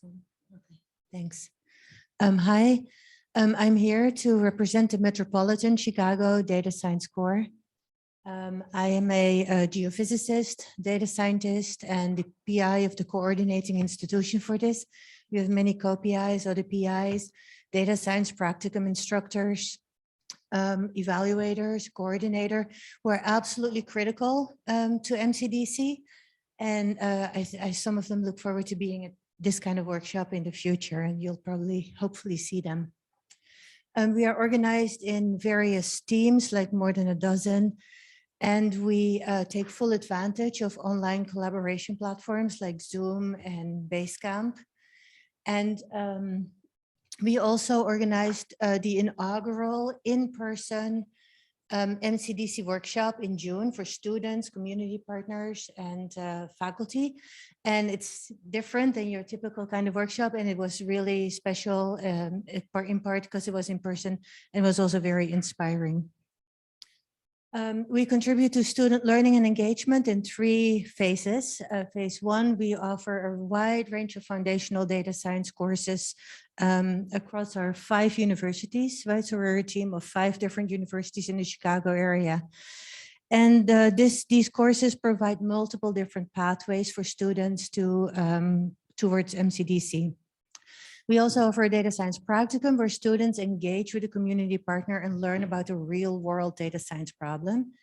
microphone. Okay, thanks. Hi, I'm here to represent the Metropolitan Chicago Data Science Corps. I am a geophysicist, data scientist, and the PI of the coordinating institution for this. We have many co-PIs, other PIs, data science practicum instructors, evaluators, coordinator, who are absolutely critical to MCDC. And some of them look forward to being at this kind of workshop in the future, and you'll probably, hopefully see them. We are organized in various teams, like more than a dozen, and we take full advantage of online collaboration platforms like Zoom and Basecamp. And we also organized the inaugural in-person MCDC workshop in June for students, community partners, and faculty. And it's different than your typical kind of workshop. And it was really special in part because it was in person and was also very inspiring. We contribute to student learning and engagement in 3 phases. Phase 1, we offer a wide range of foundational data science courses across our 5 universities, right? So we're a team of 5 different universities in the Chicago area. And these courses provide multiple different pathways for students to towards MCDC. We also offer a data science practicum where students engage with a community partner and learn about a real world data science problem.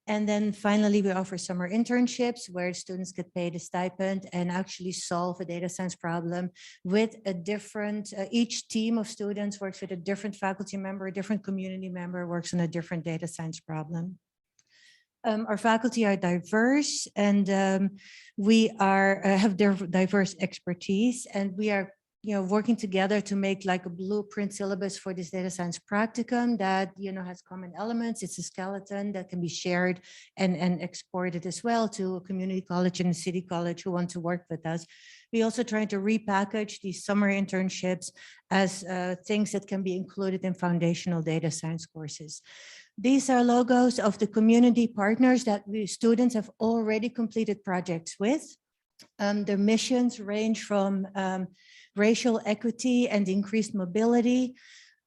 And then finally, we offer summer internships where students get paid a stipend and actually solve a data science problem with a different, each team of students works with a different faculty member, a different community member works on a different data science problem. Our faculty are diverse, and we have diverse expertise, and we are working together to make like a blueprint syllabus for this data science practicum that, has common elements. It's a skeleton that can be shared and exported as well to a community college and a city college who want to work with us. We also try to repackage these summer internships as things that can be included in foundational data science courses. These are logos of the community partners that students have already completed projects with. Their missions range from racial equity and increased mobility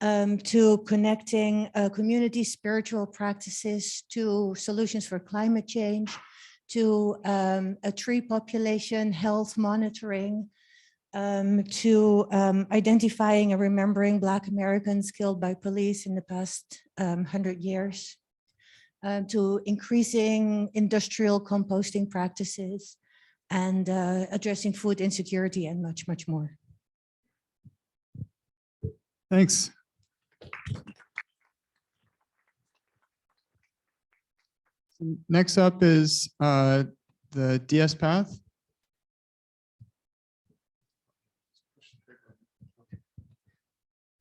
to connecting community spiritual practices to solutions for climate change, to a tree population health monitoring, to identifying and remembering Black Americans killed by police in the past 100 years, to increasing industrial composting practices, and addressing food insecurity, and much, much more. Thanks. Next up is the DS path.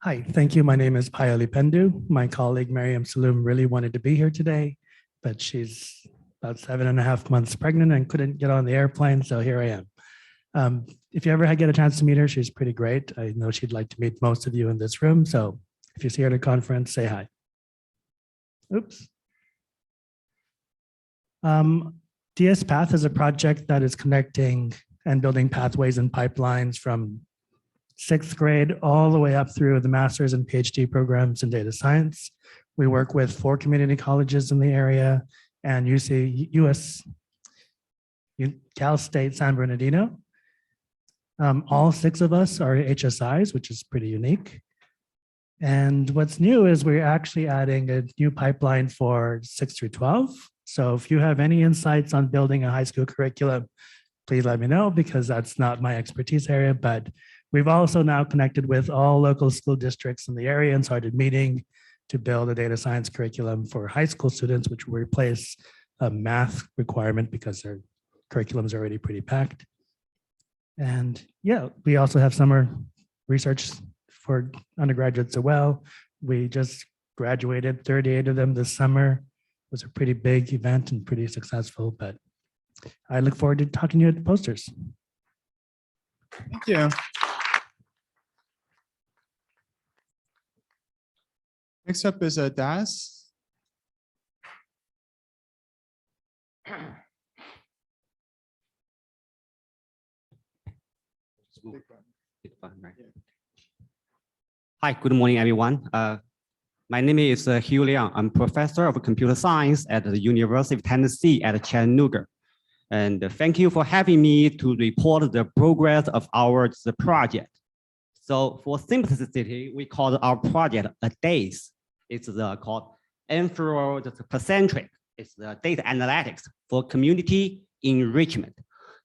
Hi, thank you. My name is Payali Pendu. My colleague Mariam Saloom really wanted to be here today, but she's about 7.5 months pregnant and couldn't get on the airplane, so here I am. If you ever get a chance to meet her, she's pretty great. I know she'd like to meet most of you in this room, so if you see her at a conference, say hi. Oops. DS Path is a project that is connecting and building pathways and pipelines from 6th grade all the way up through the master's and PhD programs in data science. We work with 4 community colleges in the area and Cal State San Bernardino. All 6 of us are HSIs, which is pretty unique. And what's new is we're actually adding a new pipeline for 6 through 12. So if you have any insights on building a high school curriculum, please let me know, because that's not my expertise area. But we've also now connected with all local school districts in the area and started meeting to build a data science curriculum for high school students, which will replace a math requirement because their curriculum is already pretty packed. And yeah, we also have summer research for undergraduates as well. We just graduated 38 of them this summer. It was a pretty big event and pretty successful, but I look forward to talking to you at the posters. Thank you. Next up is Das. Hi, good morning, everyone. My name is Hugh Liang. I'm professor of computer science at the University of Tennessee at Chattanooga. And thank you for having me to report the progress of our project. So for simplicity, we call our project a DACE. It's called anthropocentric. It's the data analytics for community enrichment.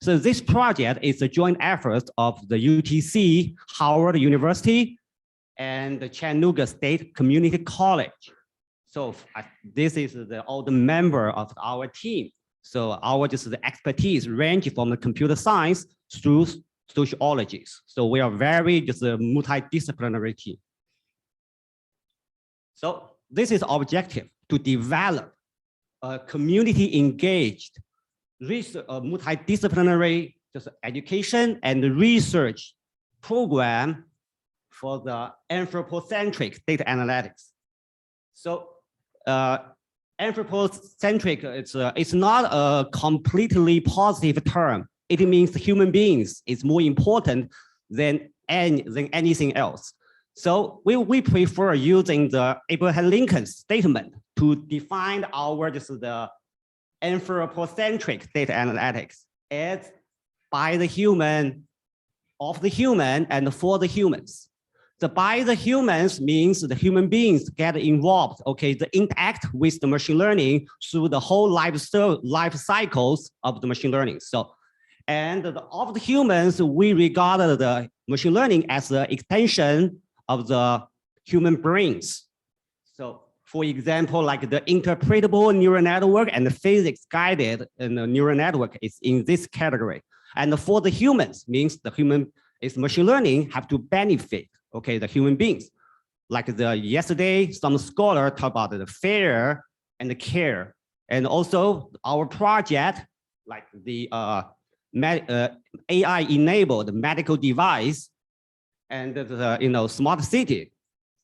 So this project is a joint effort of the UTC, Howard University, and the Chattanooga State Community College. So this is all the member of our team. So our the expertise range from the computer science through sociologies. So we are very a multidisciplinary team. So this is our objective, to develop a community engaged, multidisciplinary education and research program for the anthropocentric data analytics. So anthropocentric, it's not a completely positive term. It means human beings is more important than anything else. So we prefer using the Abraham Lincoln statement to define our the anthropocentric data analytics as by the human, of the human, and for the humans. The by the humans means the human beings get involved, okay, they interact with the machine learning through the whole life cycles of the machine learning. So, and of the humans, we regard the machine learning as the extension of the human brains. So, for example, like the interpretable neural network and the physics guided neural network is in this category. And for the humans means the human is machine learning have to benefit, okay, the human beings. Like yesterday, some scholar talked about the fair and the care. And also our project, like the AI-enabled medical device and the smart city.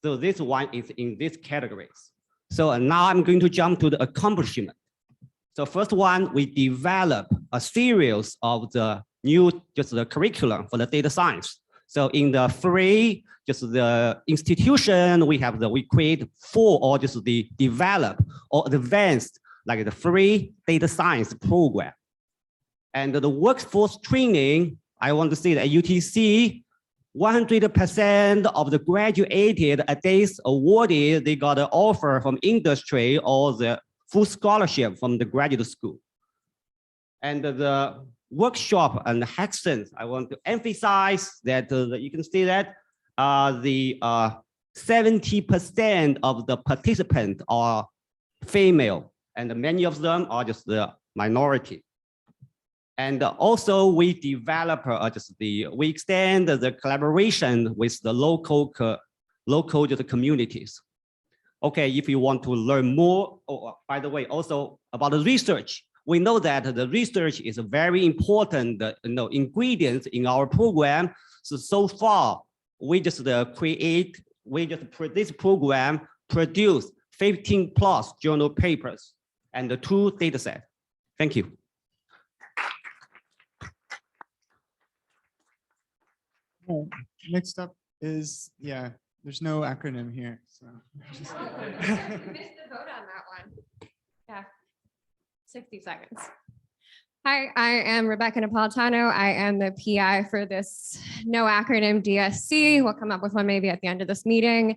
So this one is in these categories. So now I'm going to jump to the accomplishment. So first one, we develop a series of the new the curriculum for the data science. So in the free, the institution, we create 4 or the develop or advanced like the free data science program. And the workforce training, I want to say that UTC, 100% of the graduated at days awarded, they got an offer from industry or the full scholarship from the graduate school. And the workshop and hackathons, I want to emphasize that you can see that the 70% of the participants are female, and many of them are just the minority. And also we develop we extend the collaboration with the local communities. Okay, if you want to learn more, by the way, also about the research, we know that the research is a very important ingredient in our program. So far, we this program produced 15+ journal papers and 2 data sets. Thank you. Next up is, there's no acronym here. So Missed the vote on that one. Yeah, 60 seconds. Hi, I am Rebecca Napolitano. I am the PI for this no acronym DSC. We'll come up with one maybe at the end of this meeting.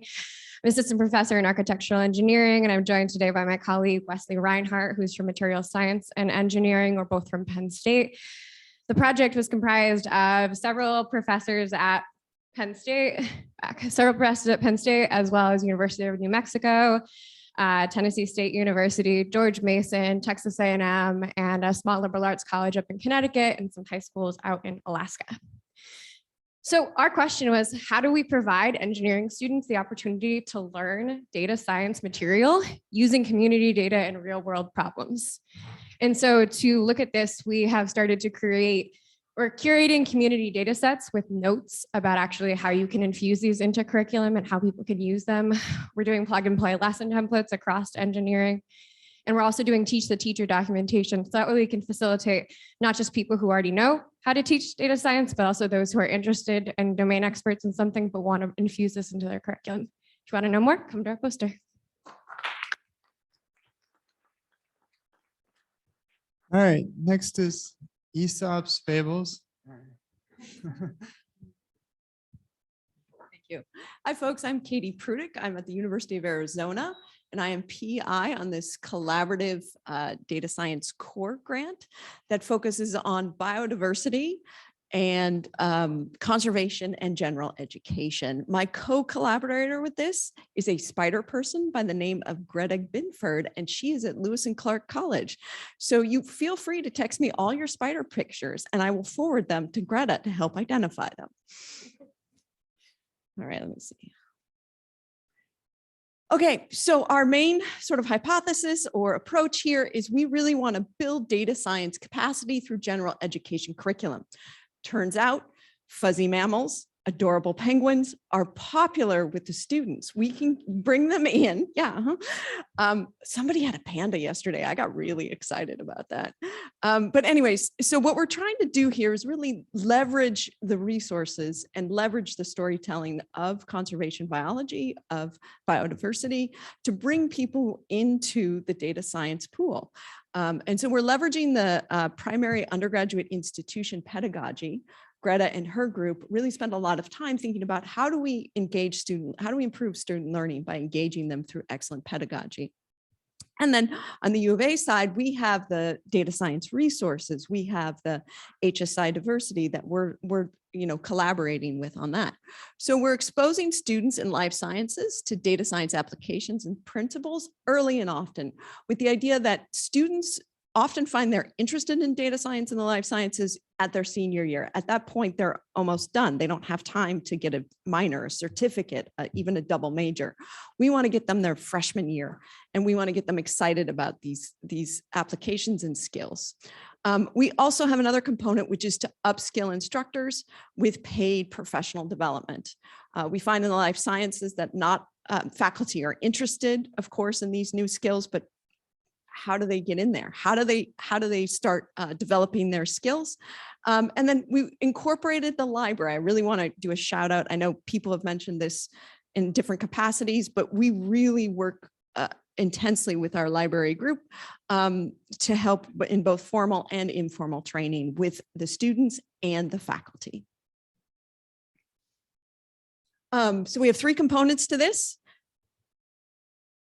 I'm assistant professor in architectural engineering, and I'm joined today by my colleague, Wesley Reinhardt, who's from material science and engineering. We're both from Penn State. The project was comprised of several professors at Penn State, as well as University of New Mexico, Tennessee State University, George Mason, Texas A&M, and a small liberal arts college up in Connecticut, and some high schools out in Alaska. So our question was, how do we provide engineering students the opportunity to learn data science material using community data and real world problems? And so to look at this, we have started to we're curating community data sets with notes about actually how you can infuse these into curriculum and how people can use them. We're doing plug and play lesson templates across engineering. And we're also doing teach the teacher documentation. So that way we can facilitate not just people who already know how to teach data science, but also those who are interested and domain experts in something, but want to infuse this into their curriculum. If you want to know more, come to our poster. All right, next is Aesop's Fables. Thank you. Hi, folks. I'm Katie Prudick. I'm at the University of Arizona, and I am PI on this collaborative data science core grant that focuses on biodiversity and conservation and general education. My co-collaborator with this is a spider person by the name of Greta Binford, and she is at Lewis and Clark College. So you feel free to text me all your spider pictures and I will forward them to Greta to help identify them. All right, let me see. Okay, so our main sort of hypothesis or approach here is we really want to build data science capacity through general education curriculum. Turns out fuzzy mammals, adorable penguins are popular with the students. We can bring them in. Yeah. Somebody had a panda yesterday. I got really excited about that. But anyways, so what we're trying to do here is really leverage the resources and leverage the storytelling of conservation biology, of biodiversity, to bring people into the data science pool. And so we're leveraging the primary undergraduate institution pedagogy. Greta and her group really spend a lot of time thinking about how do we engage how do we improve student learning by engaging them through excellent pedagogy. And then on the U of A side, we have the data science resources. We have the HSI diversity that we're collaborating with on that. So we're exposing students in life sciences to data science applications and principles early and often, with the idea that students often find they're interested in data science and the life sciences at their senior year. At that point, they're almost done. They don't have time to get a minor, a certificate, even a double major. We want to get them their freshman year, and we want to get them excited about these applications and skills. We also have another component, which is to upskill instructors with paid professional development. We find in the life sciences that not faculty are interested, of course, in these new skills, but how do they get in there? How do they start developing their skills? And then we incorporated the library. I really want to do a shout out. I know people have mentioned this in different capacities, but we really work intensely with our library group to help in both formal and informal training with the students and the faculty. So we have 3 components to this,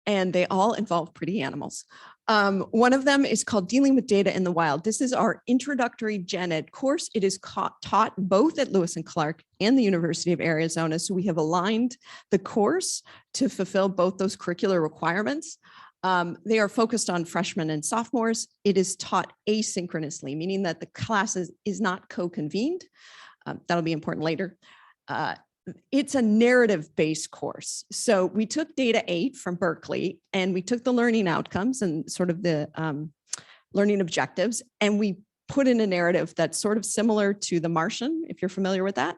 and they all involve pretty animals. One of them is called Dealing with Data in the Wild. This is our introductory gen ed course. It is taught both at Lewis and Clark and the University of Arizona. So we have aligned the course to fulfill both those curricular requirements. They are focused on freshmen and sophomores. It is taught asynchronously, meaning that the class is not co-convened. That'll be important later. It's a narrative-based course. So we took data 8 from Berkeley, and we took the learning outcomes and sort of the learning objectives, and we put in a narrative that's sort of similar to The Martian, if you're familiar with that.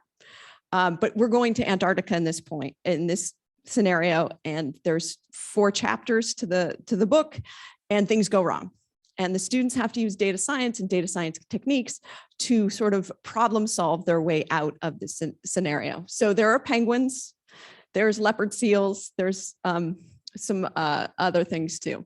But we're going to Antarctica in this scenario, and there's 4 chapters to the book, and things go wrong. And the students have to use data science and data science techniques to sort of problem solve their way out of this scenario. So there are penguins, there's leopard seals, there's some other things too.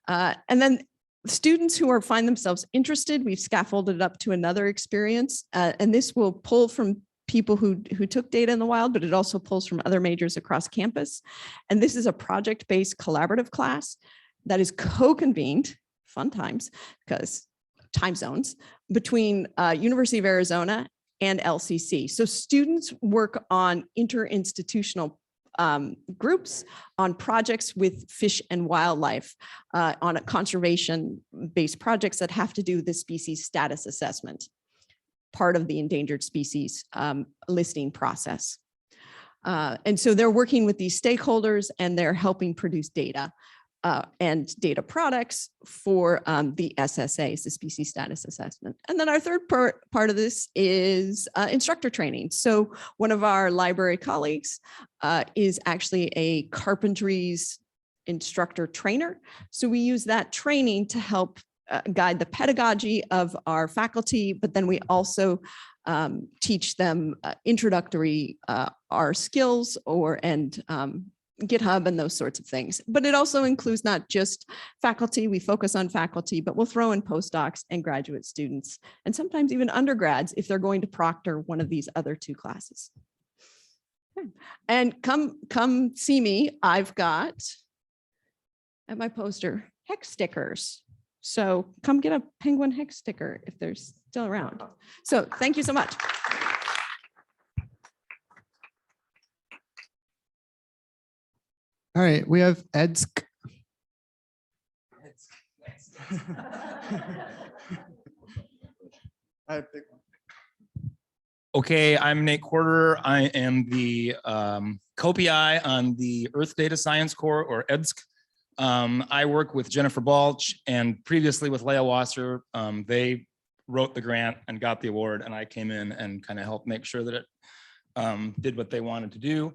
And then students who find themselves interested, we've scaffolded it up to another experience. And this will pull from people who took data in the wild, but it also pulls from other majors across campus. And this is a project-based collaborative class that is co-convened, fun times, because time zones, between University of Arizona and LCC. So students work on interinstitutional groups on projects with fish and wildlife, on a conservation-based projects that have to do with the species status assessment, part of the endangered species listing process. And so they're working with these stakeholders, and they're helping produce data and data products for the SSA, the species status assessment. And then our third part of this is instructor training. So one of our library colleagues is actually a carpentries instructor trainer. So we use that training to help guide the pedagogy of our faculty, but then we also teach them introductory our skills and GitHub and those sorts of things. But it also includes not just faculty, we focus on faculty, but we'll throw in postdocs and graduate students, and sometimes even undergrads if they're going to proctor one of these other 2 classes. Okay. And come see me, I've got at my poster hex stickers. So come get a penguin hex sticker if they're still around. So thank you so much. All right, we have Edsk. Okay, I'm Nate Quarter. I am the co-PI on the Earth Data Science Core, or EDSC. I work with Jennifer Balch and previously with Leah Wasser. They wrote the grant and got the award, and I came in and kind of helped make sure that it did what they wanted to do.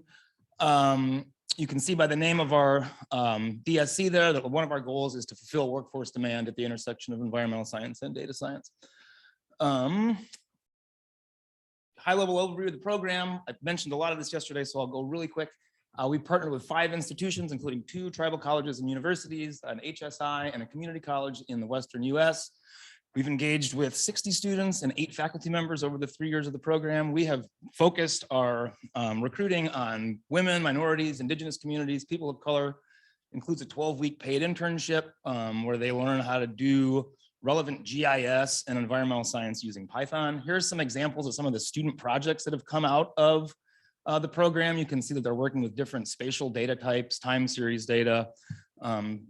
You can see by the name of our DSC there that one of our goals is to fulfill workforce demand at the intersection of environmental science and data science. High-level overview of the program. I mentioned a lot of this yesterday, so I'll go really quick. We partnered with 5 institutions, including 2 tribal colleges and universities, an HSI, and a community college in the Western US. We've engaged with 60 students and 8 faculty members over the 3 years of the program. We have focused our recruiting on women, minorities, indigenous communities, people of color. Includes a 12-week paid internship where they learn how to do relevant GIS and environmental science using Python. Here's some examples of some of the student projects that have come out of the program. You can see that they're working with different spatial data types, time series data,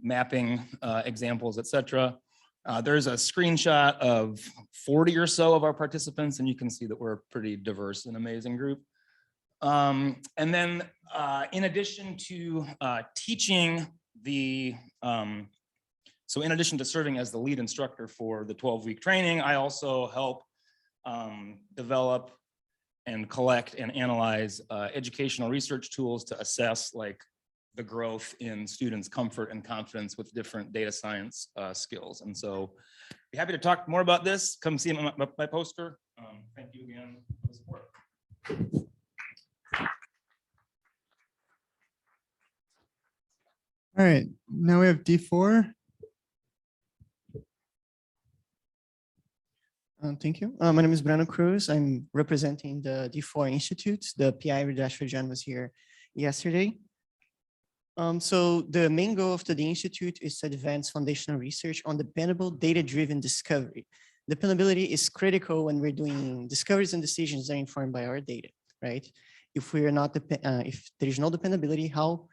mapping examples, etc. There's a screenshot of 40 or so of our participants, and you can see that we're a pretty diverse and amazing group. And then in addition to teaching the, so in addition to serving as the lead instructor for the 12-week training, I also help develop and collect and analyze educational research tools to assess like the growth in students' comfort and confidence with different data science skills. And so be happy to talk more about this. Come see my poster. Thank you again for the support. All right, now we have D4. Thank you. My name is Breno Cruz. I'm representing the D4 Institute. The PI Rajeshwar Jan was here yesterday. So the main goal of the Institute is to advance foundational research on dependable data-driven discovery. Dependability is critical when we're doing discoveries and decisions that are informed by our data, right? If we are not, if there is no dependability, how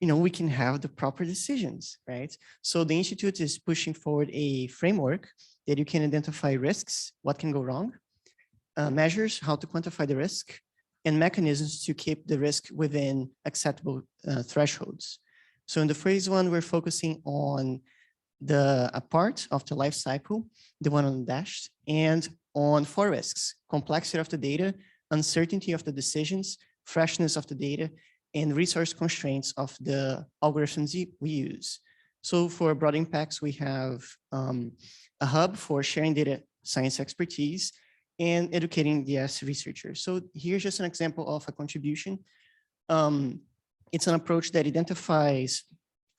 we can have the proper decisions, right? So the Institute is pushing forward a framework that you can identify risks, what can go wrong, measures, how to quantify the risk, and mechanisms to keep the risk within acceptable thresholds. So in the phase 1, we're focusing on a part of the life cycle, the one on the dash, and on 4 risks: complexity of the data, uncertainty of the decisions, freshness of the data, and resource constraints of the algorithms we use. So for broad impacts, we have a hub for sharing data science expertise and educating DS researchers. So here's just an example of a contribution. It's an approach that identifies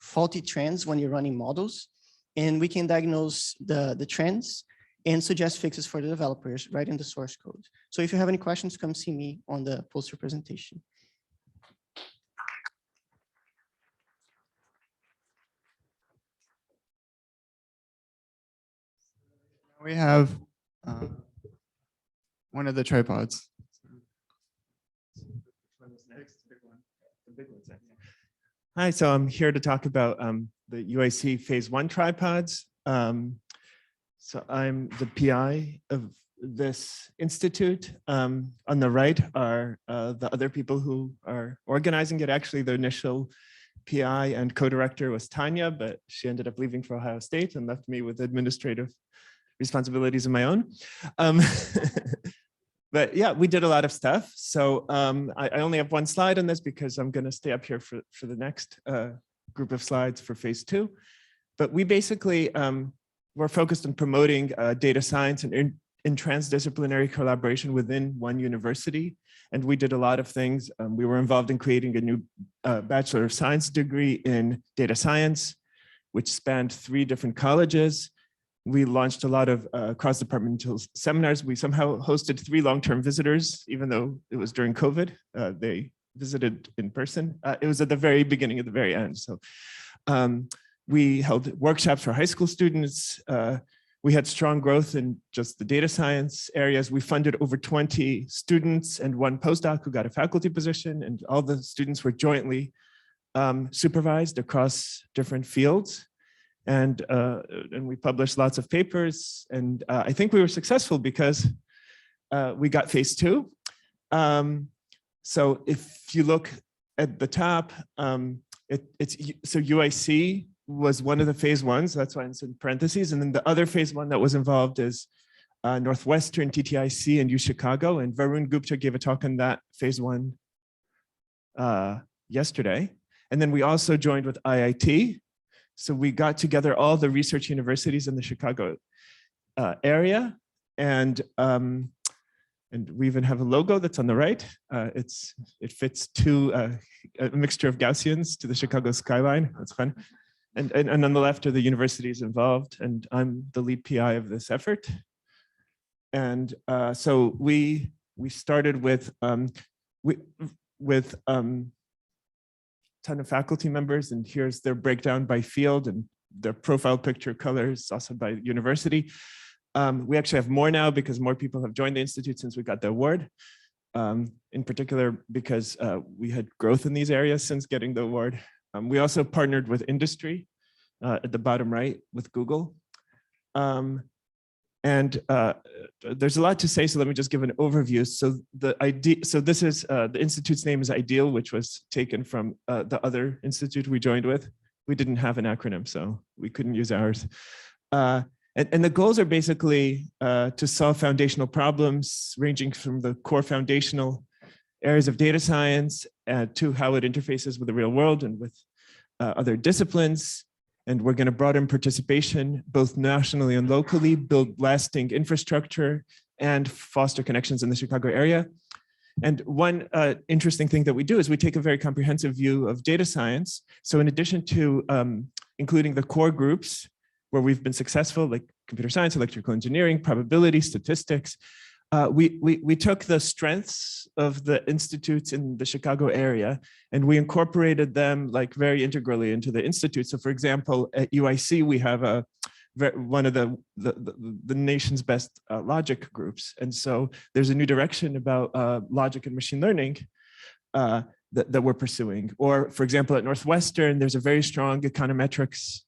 faulty trends when you're running models, and we can diagnose the trends and suggest fixes for the developers right in the source code. So if you have any questions, come see me on the poster presentation. We have one of the tripods. Hi, so I'm here to talk about the UIC phase 1 tripods. So I'm the PI of this institute. On the right are the other people who are organizing it. Actually, the initial PI and co-director was Tanya, but she ended up leaving for Ohio State and left me with administrative responsibilities of my own. But yeah, we did a lot of stuff. So I only have one slide on this because I'm going to stay up here for the next group of slides for phase 2. But we basically were focused on promoting data science and in transdisciplinary collaboration within one university. And we did a lot of things. We were involved in creating a new Bachelor of Science degree in data science, which spanned 3 different colleges. We launched a lot of cross-departmental seminars. We somehow hosted 3 long-term visitors, even though it was during COVID. They visited in person. It was at the very beginning, at the very end. So we held workshops for high school students. We had strong growth in just the data science areas. We funded over 20 students and 1 postdoc who got a faculty position, and all the students were jointly supervised across different fields. And we published lots of papers, and I think we were successful because we got phase 2. So if you look at the top, so UIC was one of the phase 1s, that's why it's in parentheses. And then the other phase 1 that was involved is Northwestern, TTIC, and UChicago. And Varun Gupta gave a talk on that phase 1 yesterday. And then we also joined with IIT. So we got together all the research universities in the Chicago area. And we even have a logo that's on the right. It fits a mixture of Gaussians to the Chicago skyline. That's fun. And on the left are the universities involved, and I'm the lead PI of this effort. And so we started with ton of faculty members, and here's their breakdown by field and their profile picture colors also by university. We actually have more now because more people have joined the Institute since we got the award. In particular, because we had growth in these areas since getting the award. We also partnered with industry at the bottom right with Google. And there's a lot to say, so let me just give an overview. So this is the Institute's name is IDEAL, which was taken from the other institute we joined with. We didn't have an acronym, so we couldn't use ours. And the goals are basically to solve foundational problems ranging from the core foundational areas of data science to how it interfaces with the real world and with other disciplines. And we're going to broaden participation both nationally and locally, build lasting infrastructure, and foster connections in the Chicago area. And one interesting thing that we do is we take a very comprehensive view of data science. So in addition to including the core groups where we've been successful, like computer science, electrical engineering, probability, statistics, we took the strengths of the institutes in the Chicago area and we incorporated them like very integrally into the institute. So for example, at UIC, we have one of the nation's best logic groups. And so there's a new direction about logic and machine learning that we're pursuing. Or for example, at Northwestern, there's a very strong econometrics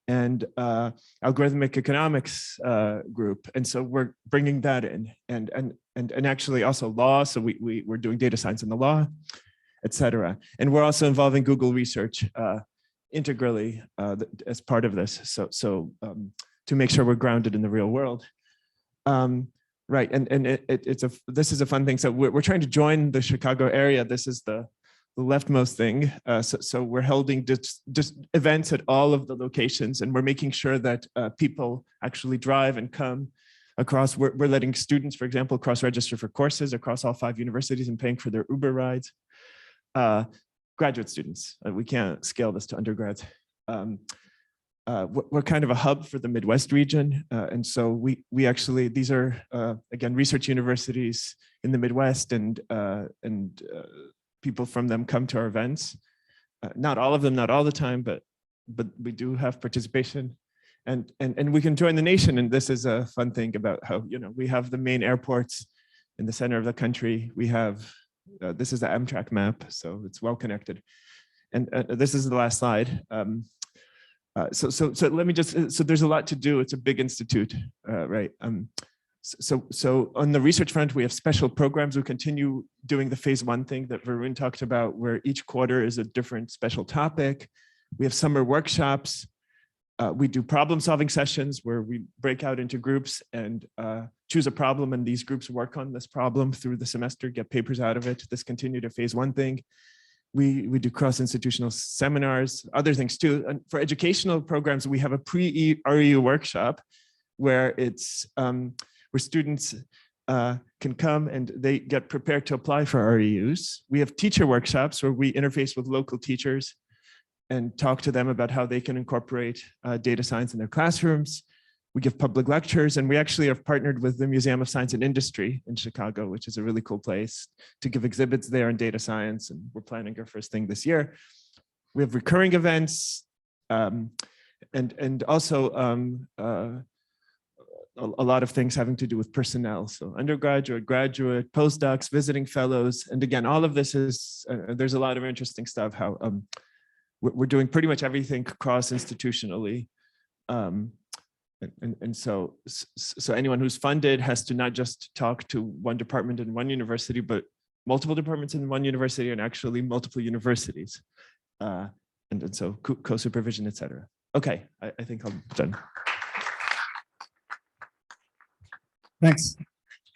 and algorithmic economics group. And so we're bringing that in and actually also law. So we're doing data science in the law, et cetera. And we're also involving Google research integrally as part of this. So to make sure we're grounded in the real world. Right, and this is a fun thing. So we're trying to join the Chicago area. This is the leftmost thing. So we're holding just events at all of the locations, and we're making sure that people actually drive and come across. We're letting students, for example, cross-register for courses across all 5 universities and paying for their Uber rides. Graduate students, we can't scale this to undergrads. We're kind of a hub for the Midwest region. And so we actually, these are, again, research universities in the Midwest, and people from them come to our events. Not all of them, not all the time, but we do have participation, and we can join the nation. And this is a fun thing about how, we have the main airports in the center of the country. We have, this is the Amtrak map, so it's well connected. And this is the last slide. So let me just, so there's a lot to do. It's a big institute, right? So on the research front, we have special programs. We continue doing the phase 1 thing that Varun talked about, where each quarter is a different special topic. We have summer workshops. We do problem solving sessions where we break out into groups and choose a problem, and these groups work on this problem through the semester, get papers out of it. This continued a phase 1 thing. We do cross-institutional seminars, other things too. And for educational programs, we have a pre-REU workshop where it's where students can come and they get prepared to apply for REUs. We have teacher workshops where we interface with local teachers and talk to them about how they can incorporate data science in their classrooms. We give public lectures, and we actually have partnered with the Museum of Science and Industry in Chicago, which is a really cool place to give exhibits there in data science. And we're planning our first thing this year. We have recurring events and also a lot of things having to do with personnel. So undergraduate, graduate, postdocs, visiting fellows. And again, all of this is, there's a lot of interesting stuff, how we're doing pretty much everything cross-institutionally. And so anyone who's funded has to not just talk to one department in one university, but multiple departments in one university and actually multiple universities. And so co-supervision, et cetera. Okay, I think I'm done. Thanks.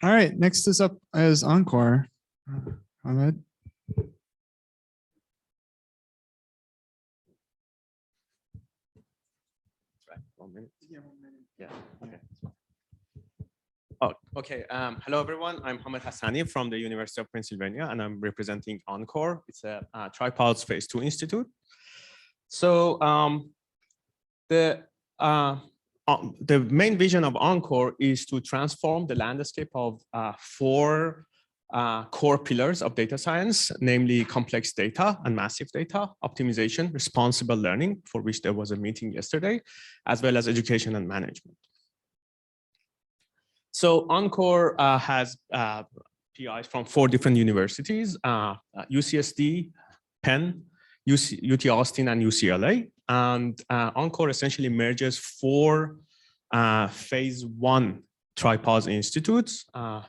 All right, next is up as Encore. Ahmed. Yeah. Okay. Oh, okay. Hello, everyone. I'm Hamid Hassani from the University of Pennsylvania, and I'm representing Encore. It's a Tripods Phase 2 Institute. So the main vision of Encore is to transform the landscape of 4 core pillars of data science, namely complex data and massive data, optimization, responsible learning, for which there was a meeting yesterday, as well as education and management. So Encore has PIs from 4 different universities, UCSD, Penn, UT Austin, and UCLA. And Encore essentially merges 4 phase 1 Tripods institutes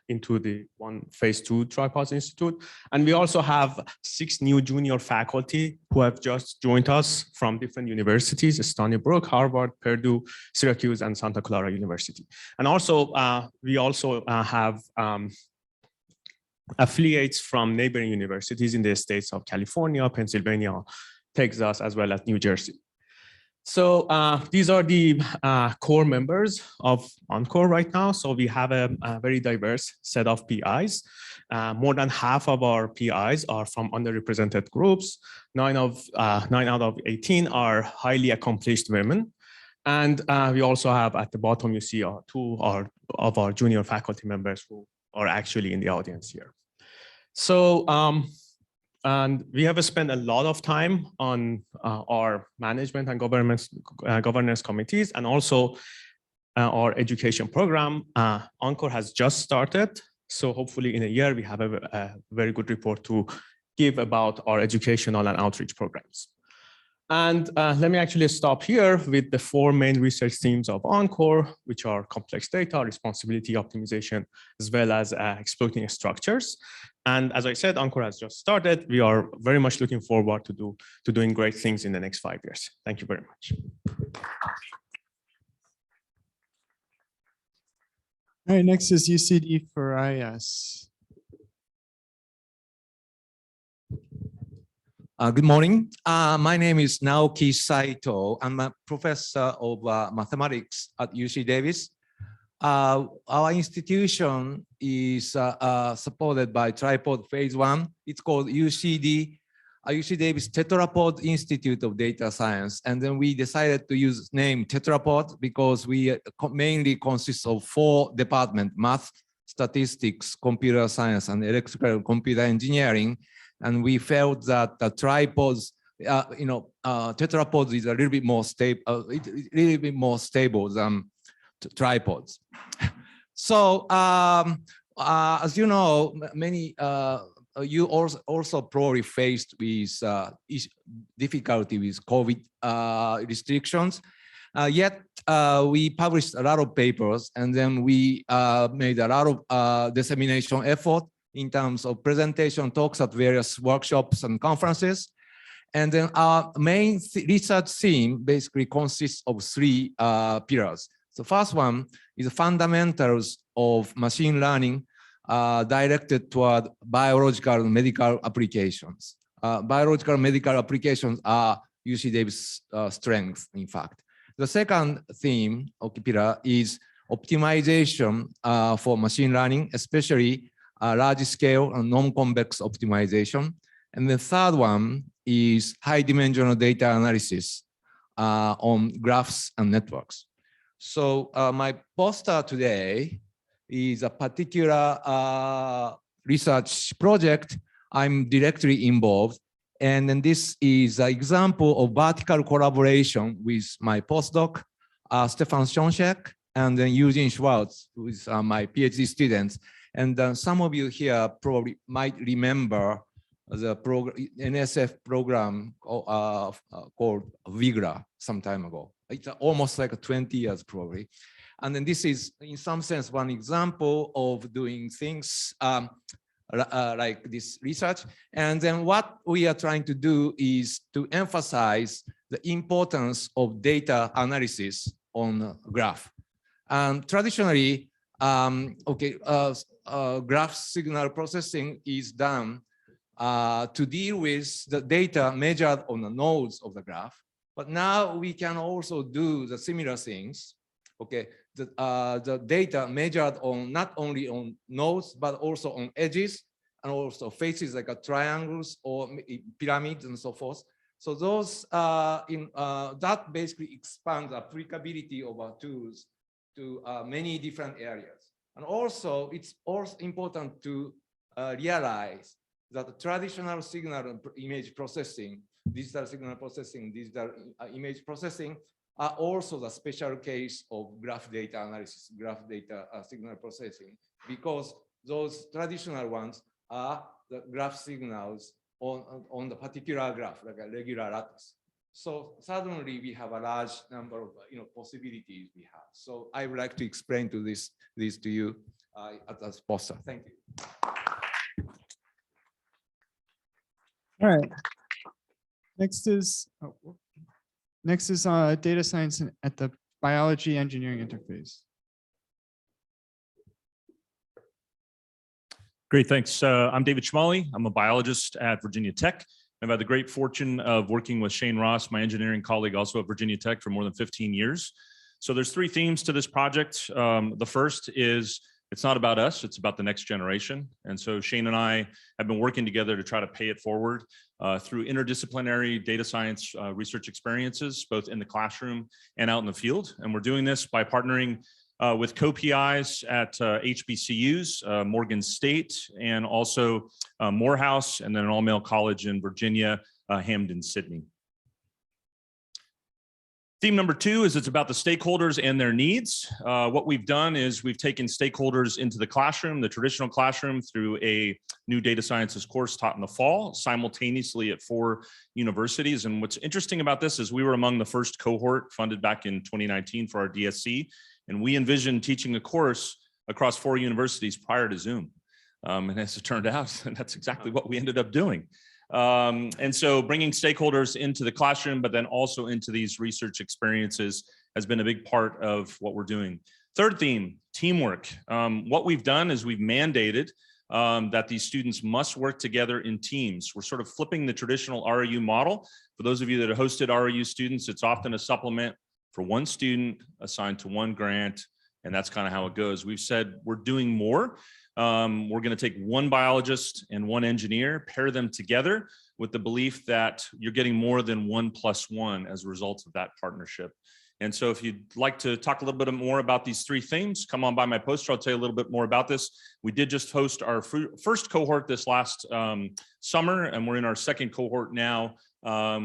into the one phase 2 Tripods institute. And we also have 6 new junior faculty who have just joined us from different universities: Stony Brook, Harvard, Purdue, Syracuse, and Santa Clara University. And also, we also have affiliates from neighboring universities in the states of California, Pennsylvania, Texas, as well as New Jersey. So these are the core members of Encore right now. So we have a very diverse set of PIs. More than half of our PIs are from underrepresented groups. 9 out of 18 are highly accomplished women. And we also have at the bottom, you see 2 of our junior faculty members who are actually in the audience here. So, and we have spent a lot of time on our management and governance committees, and also our education program. Encore has just started, so hopefully in a year we have a very good report to give about our educational and outreach programs. And let me actually stop here with the 4 main research themes of Encore, which are complex data, responsibility optimization, as well as exploiting structures. And as I said, Encore has just started. We are very much looking forward to doing great things in the next 5 years. Thank you very much. All right, next is UCD for IS. Good morning. My name is Naoki Saito. I'm a professor of mathematics at UC Davis. Our institution is supported by Tripod Phase 1. It's called UC Davis Tetrapod Institute of Data Science. And then we decided to use name Tetrapod because we mainly consist of 4 departments: math, statistics, computer science, and electrical computer engineering. And we felt that the tripods, tetrapods is a little bit more stable, than tripods. So as you know, many you also probably faced with difficulty with COVID restrictions. Yet we published a lot of papers, and then we made a lot of dissemination effort in terms of presentation talks at various workshops and conferences. And then our main research theme basically consists of 3 pillars. The first one is the fundamentals of machine learning directed toward biological and medical applications. biological medical applications are UC Davis strength, in fact. The second theme or pillar is optimization for machine learning, especially large scale and non-convex optimization. And the third one is high dimensional data analysis on graphs and networks. So my poster today is a particular research project I'm directly involved. And then this is an example of vertical collaboration with my postdoc, Stefan Schoncheck, and then Eugene Schwartz, who is my PhD students. And some of you here probably might remember the NSF program called VIGRA some time ago. It's almost like 20 years probably. And then this is, in some sense, one example of doing things like this research. And then what we are trying to do is to emphasize the importance of data analysis on graph. And traditionally, graph signal processing is done to deal with the data measured on the nodes of the graph. But now we can also do the similar things. Okay, the data measured on not only on nodes, but also on edges and also faces like triangles or pyramids and so forth. So those that basically expands the applicability of our tools to many different areas. And also it's also important to realize that the traditional signal image processing, digital signal processing, digital image processing are also the special case of graph data analysis, graph data signal processing, because those traditional ones are the graph signals on the particular graph, like a regular lattice. So suddenly we have a large number of possibilities we have. So I would like to explain this to you at this poster. Thank you. All right. Next is data science at the biology engineering interface. Great, thanks. I'm David Schmalley. I'm a biologist at Virginia Tech. I've had the great fortune of working with Shane Ross, my engineering colleague, also at Virginia Tech for more than 15 years. So there's three themes to this project. The first is it's not about us, it's about the next generation. And so Shane and I have been working together to try to pay it forward through interdisciplinary data science research experiences, both in the classroom and out in the field. And we're doing this by partnering with co-PIs at HBCUs, Morgan State, and also Morehouse, and then an all-male college in Virginia, Hamden, Sydney. Theme number two is it's about the stakeholders and their needs. What we've done is we've taken stakeholders into the classroom, the traditional classroom, through a new data sciences course taught in the fall, simultaneously at 4 universities. And what's interesting about this is we were among the first cohort funded back in 2019 for our DSC. And we envisioned teaching a course across 4 universities prior to Zoom. And as it turned out, that's exactly what we ended up doing. And so bringing stakeholders into the classroom, but then also into these research experiences has been a big part of what we're doing. Third theme, teamwork. What we've done is we've mandated that these students must work together in teams. We're sort of flipping the traditional REU model. For those of you that have hosted REU students, it's often a supplement for 1 student assigned to 1 grant, and that's kind of how it goes. We've said we're doing more. We're going to take 1 biologist and 1 engineer, pair them together with the belief that you're getting more than 1 + 1 as a result of that partnership. And so if you'd like to talk a little bit more about these 3 themes, come on by my poster. I'll tell you a little bit more about this. We did just host our first cohort this last summer, and we're in our 2nd cohort now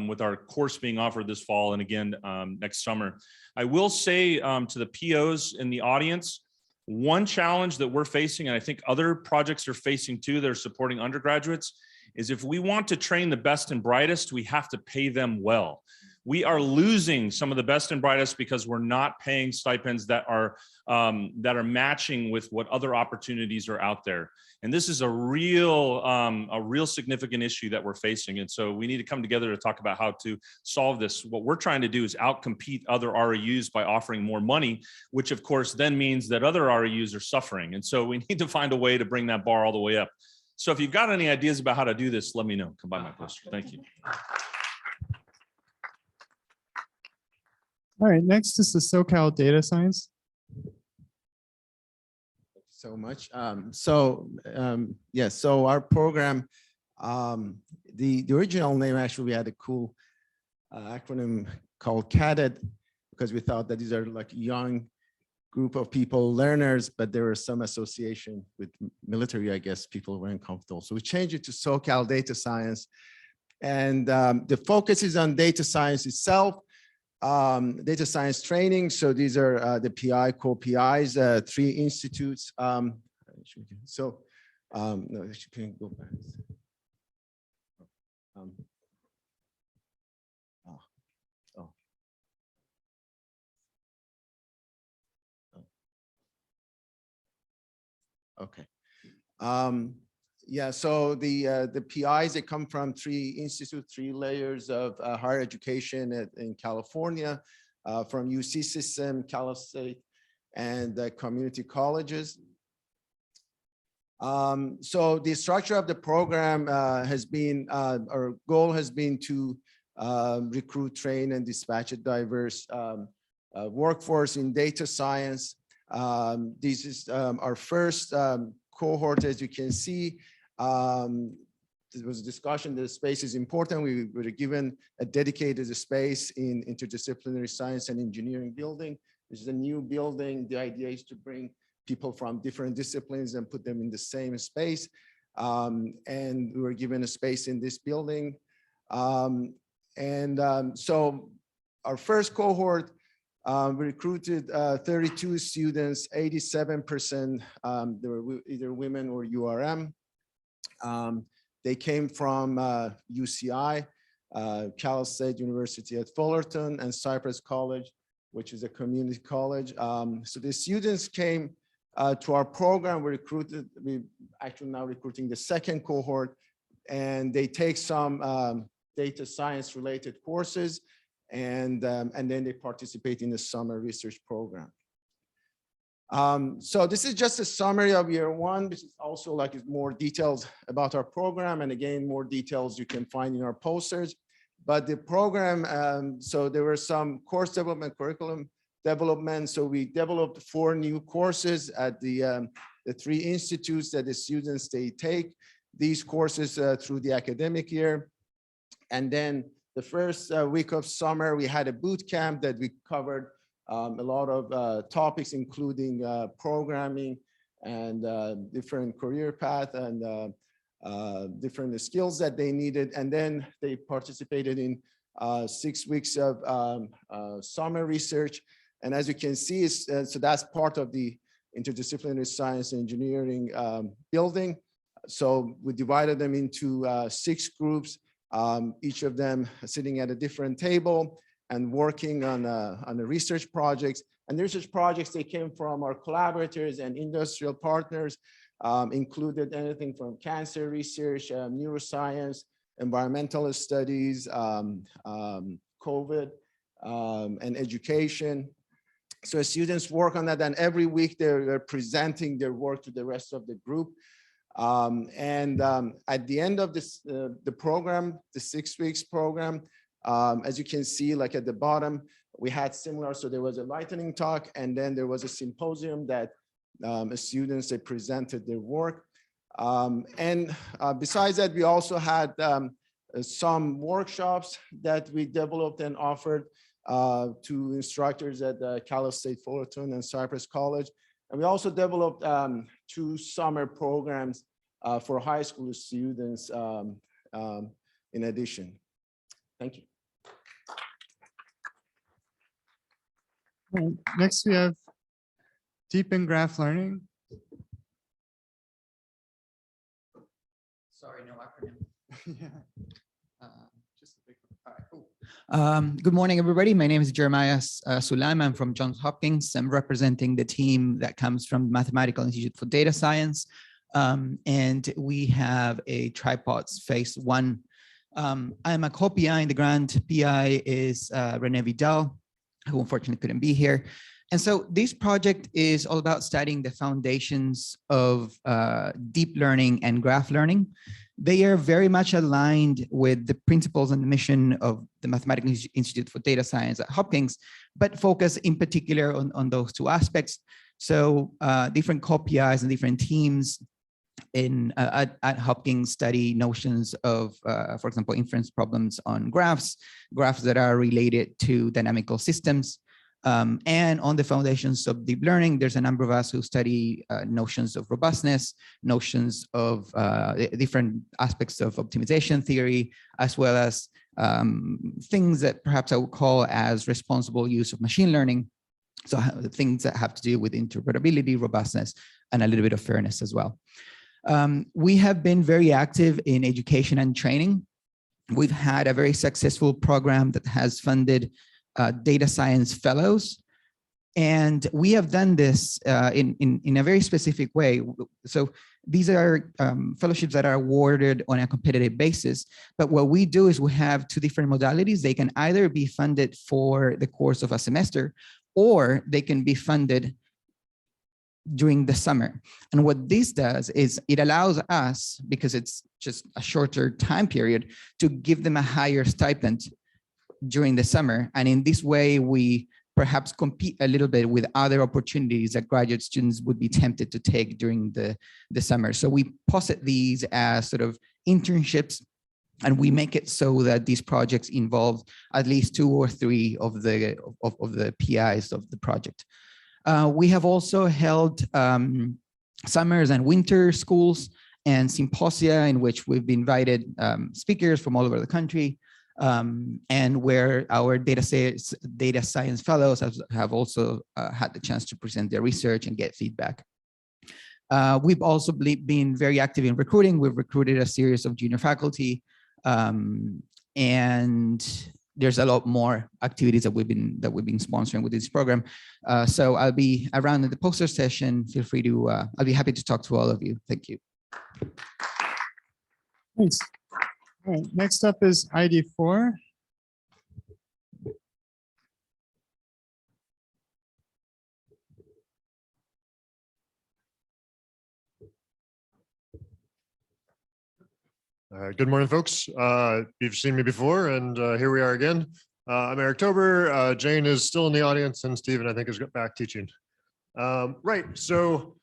with our course being offered this fall and again next summer. I will say to the POs in the audience, one challenge that we're facing, and I think other projects are facing too, that are supporting undergraduates, is if we want to train the best and brightest, we have to pay them well. We are losing some of the best and brightest because we're not paying stipends that are matching with what other opportunities are out there. And this is a real significant issue that we're facing. And so we need to come together to talk about how to solve this. What we're trying to do is outcompete other REUs by offering more money, which of course then means that other REUs are suffering. And so we need to find a way to bring that bar all the way up. So if you've got any ideas about how to do this, let me know. Come by my poster. Thank you. All right, next is the SoCal Data Science. So much. Yes, so our program, the original name, actually, we had a cool acronym called CADET, because we thought that these are like young group of people, learners, but there was some association with military, I guess people weren't comfortable. So we changed it to SoCal Data Science. And the focus is on data science itself, data science training. So these are the PI, co-PIs, 3 institutes. No, you can go back. Okay. Yeah, so the PIs, they come from 3 institutes, 3 layers of higher education in California, from UC system, Cal State, and community colleges. So the structure of the program has been, our goal has been to recruit, train, and dispatch a diverse workforce in data science. This is our first cohort. As you can see, there was a discussion that space is important. We were given a dedicated space in interdisciplinary science and engineering building. This is a new building. The idea is to bring people from different disciplines and put them in the same space. And we were given a space in this building. So our first cohort, we recruited 32 students, 87%, they were either women or URM. They came from UCI, Cal State University at Fullerton, and Cypress College, which is a community college. So the students came to our program. We actually now recruiting the second cohort, and they take some data science related courses, and then they participate in the summer research program. So this is just a summary of year 1, which is also like more details about our program. And again, more details you can find in our posters. But the program, so there were some course development, curriculum development. So we developed 4 new courses at the 3 institutes that the students, they take these courses through the academic year. And then the first week of summer, we had a boot camp that we covered a lot of topics, including programming and different career path and different skills that they needed. And then they participated in 6 weeks of summer research. And as you can see, so that's part of the interdisciplinary science and engineering building. So we divided them into 6 groups, each of them sitting at a different table and working on the research projects. And the research projects, they came from our collaborators and industrial partners, included anything from cancer research, neuroscience, environmental studies, COVID, and education. So students work on that, and every week they're presenting their work to the rest of the group. At the end of this, the program, the 6 weeks program, as you can see, like at the bottom, we had similar, so there was a lightning talk, and then there was a symposium that students, they presented their work. Besides that, we also had some workshops that we developed and offered to instructors at Cal State Fullerton and Cypress College. And we also developed 2 summer programs for high school students in addition. Thank you. Next, we have deep in graph learning. Sorry, no acronym. Yeah. Just a big one. All right, cool. Good morning, everybody. My name is Jeremiah Sulam. I'm from Johns Hopkins. I'm representing the team that comes from Mathematical Institute for Data Science. And we have a tripods phase 1. I'm a co-PI in the grant. PI is Rene Vidal, who unfortunately couldn't be here. And so this project is all about studying the foundations of deep learning and graph learning. They are very much aligned with the principles and the mission of the Mathematical Institute for Data Science at Hopkins, but focus in particular on those two aspects. So different co-PIs and different teams at Hopkins study notions of, for example, inference problems on graphs that are related to dynamical systems. And on the foundations of deep learning, there's a number of us who study notions of robustness, notions of different aspects of optimization theory, as well as things that perhaps I would call as responsible use of machine learning. So things that have to do with interpretability, robustness, and a little bit of fairness as well. We have been very active in education and training. We've had a very successful program that has funded data science fellows. And we have done this in a very specific way. So these are fellowships that are awarded on a competitive basis. But what we do is we have two different modalities. They can either be funded for the course of a semester, or they can be funded during the summer. And what this does is it allows us, because it's just a shorter time period, to give them a higher stipend during the summer. And in this way, we perhaps compete a little bit with other opportunities that graduate students would be tempted to take during the summer. So we posit these as sort of internships, and we make it so that these projects involve at least 2 or 3 of the PIs of the project. We have also held summers and winter schools and symposia in which we've invited speakers from all over the country, and where our data science fellows have also had the chance to present their research and get feedback. We've also been very active in recruiting. We've recruited a series of junior faculty, and there's a lot more activities that we've been sponsoring with this program. So I'll be around in the poster session. Feel free to, I'll be happy to talk to all of you. Thank you. Thanks. All right, next up is ID4. Good morning, folks. You've seen me before, and here we are again. I'm Eric Tober. Jane is still in the audience, and Stephen, I think, is back teaching. Right, so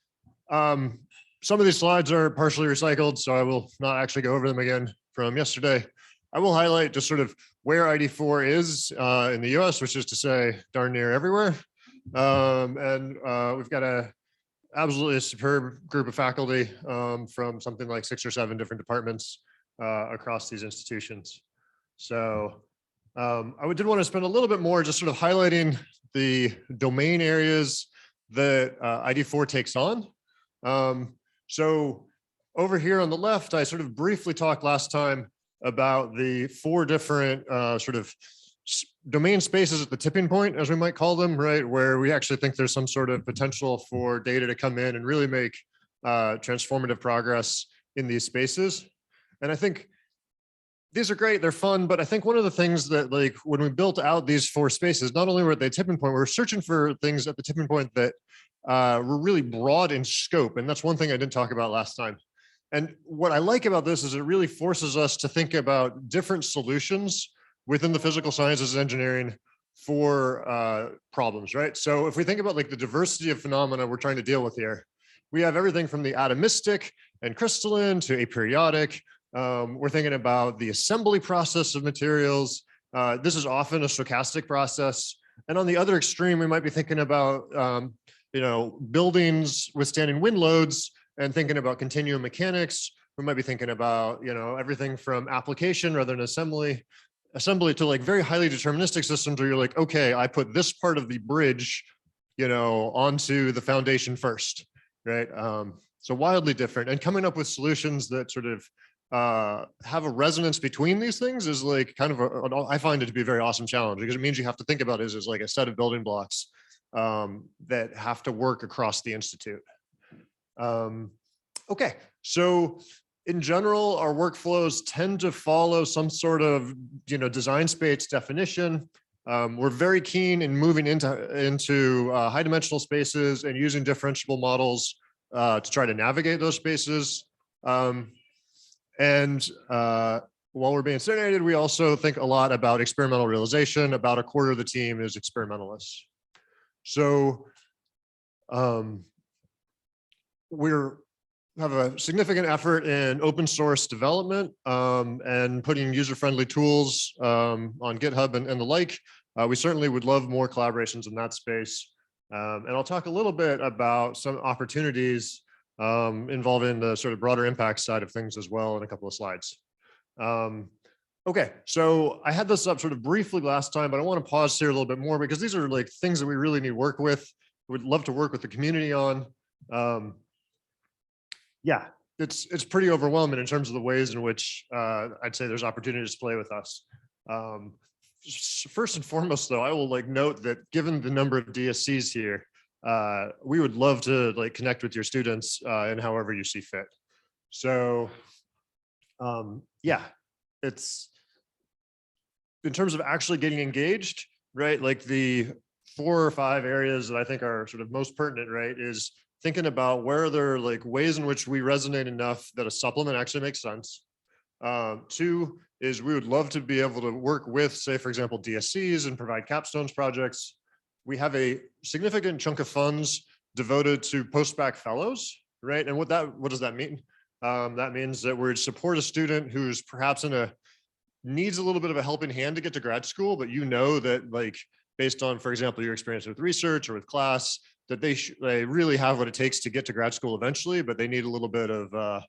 some of these slides are partially recycled, so I will not actually go over them again from yesterday. I will highlight just sort of where ID4 is in the US, which is to say darn near everywhere. And we've got a absolutely superb group of faculty from something like 6 or 7 different departments across these institutions. So I did want to spend a little bit more just sort of highlighting the domain areas that ID4 takes on. So over here on the left, I sort of briefly talked last time about the 4 different sort of domain spaces at the tipping point, as we might call them, right? Where we actually think there's some sort of potential for data to come in and really make transformative progress in these spaces. And I think these are great, they're fun, but I think one of the things that, like, when we built out these 4 spaces, not only were at the tipping point, we were searching for things at the tipping point that were really broad in scope. And that's one thing I didn't talk about last time. And what I like about this is it really forces us to think about different solutions within the physical sciences and engineering for problems, right? So if we think about like the diversity of phenomena we're trying to deal with here, we have everything from the atomistic and crystalline to aperiodic. We're thinking about the assembly process of materials. This is often a stochastic process. And on the other extreme, we might be thinking about buildings withstanding wind loads and thinking about continuum mechanics. We might be thinking about, everything from application rather than assembly to like very highly deterministic systems where you're like, okay, I put this part of the bridge, onto the foundation first, right? So wildly different, and coming up with solutions that sort of have a resonance between these things is like kind of I find it to be a very awesome challenge, because it means you have to think about it as like a set of building blocks that have to work across the institute. Okay, so in general, our workflows tend to follow some sort of design space definition. We're very keen in moving into high dimensional spaces and using differentiable models to try to navigate those spaces. While we're being incinerated, we also think a lot about experimental realization. About a quarter of the team is experimentalists. So we're have a significant effort in open source development and putting user-friendly tools on GitHub and the like. We certainly would love more collaborations in that space. And I'll talk a little bit about some opportunities involving the sort of broader impact side of things as well in a couple of slides. Okay, so I had this up sort of briefly last time, but I want to pause here a little bit more because these are like things that we really need work with. We'd love to work with the community on. Yeah, it's pretty overwhelming in terms of the ways in which I'd say there's opportunities to play with us. First and foremost, though, I will like note that given the number of DSCs here, we would love to like connect with your students in however you see fit. So yeah, it's in terms of actually getting engaged, right? Like the 4 or 5 areas that I think are sort of most pertinent, right, is thinking about where are there like ways in which we resonate enough that a supplement actually makes sense. 2 is we would love to be able to work with, say, for example, DSCs and provide capstones projects. We have a significant chunk of funds devoted to postbac fellows, right? And what does that mean? That means that we'd support a student who's perhaps needs a little bit of a helping hand to get to grad school, but you know that like based on, for example, your experience with research or with class, that they really have what it takes to get to grad school eventually, but they need a little bit of,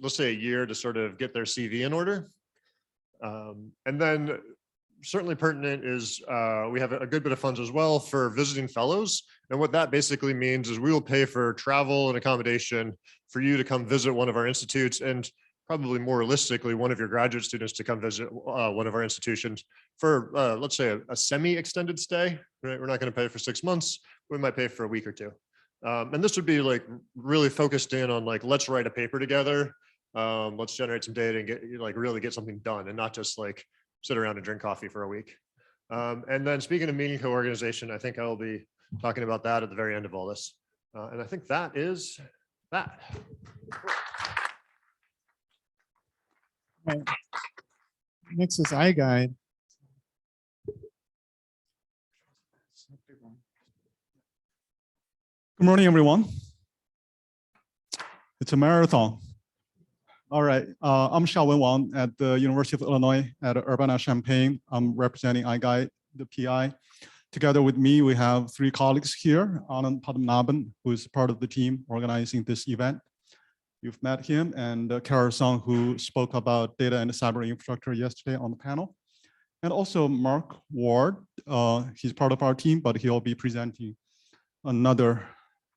let's say, a year to sort of get their CV in order. And then certainly pertinent is we have a good bit of funds as well for visiting fellows. And what that basically means is we will pay for travel and accommodation for you to come visit one of our institutes, and probably more realistically, one of your graduate students to come visit one of our institutions for, let's say, a semi-extended stay, right? We're not going to pay for 6 months. We might pay for a week or 2. And this would be like really focused in on like, let's write a paper together. Let's generate some data and really get something done, and not just like sit around and drink coffee for a week. And then speaking of meeting co-organization, I think I will be talking about that at the very end of all this. And I think that is that. Right. Next is iGuide. Good morning, everyone. It's a marathon. All right, I'm Xiaowen Wang at the University of Illinois at Urbana-Champaign. I'm representing iGuide, the PI. Together with me, we have 3 colleagues here, Anand Padmanabhan, who is part of the team organizing this event. You've met him, and Carol Song, who spoke about data and cyber infrastructure yesterday on the panel. And also Mark Ward, he's part of our team, but he'll be presenting another